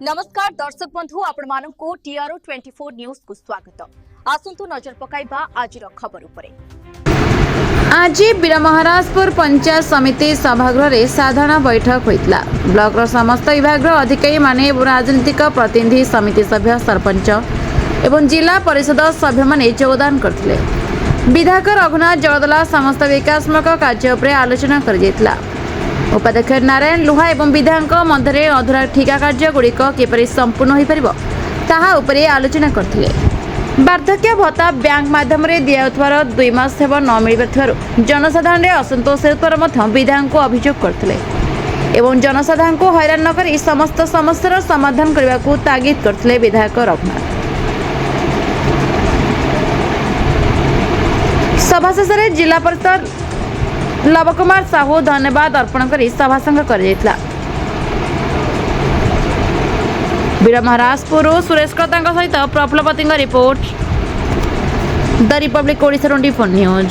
नमस्कार दर्शक बंधु आपण मानकु टीआरओ 24 न्यूज को स्वागत। आसंतु नजर पकाइबा आज खबर उपरे। आज बीरमहाराजपुर पंचायत समिति सभागृह रे साधारण बैठक होइतला। ब्लॉक रो समस्त विभाग रो अधिकारी माने राजनीतिक प्रतिनिधि समिति सभ्य सरपंच एवं जिला परिषद सभ्य माने योगदान करथिले। विधायक रघुनाथ जगदला समस्त विकासमूलक कार्य उपरे आलोचना कर जैतला। उपाध्यक्ष नारायण लुहा एवं विधायक मध्य अधूरा ठिका कार्य गुड़िक किपरि संपूर्ण हो पारिबो ताहा उपरे आलोचना करथिले। वार्धक्य भत्ता बैंक माध्यम दियाउथवार 2 मास हेब न मिलिबार जनसाधारण असंतोष हेतुर विधायक को अभियोग करथिले एवं जनसाधारण को हैरान न करी समस्त समस्यार समाधान करने को तागिद करथिले विधायक रघुनाथ। सभा शेष जिला परिषद लवकुमार साहू धन्यवाद अर्पण कर सभा संघ कर बीरमहाराजपुर सुरेश कता सहित प्रफुल्ल पति report the Republic Odisha 24 news.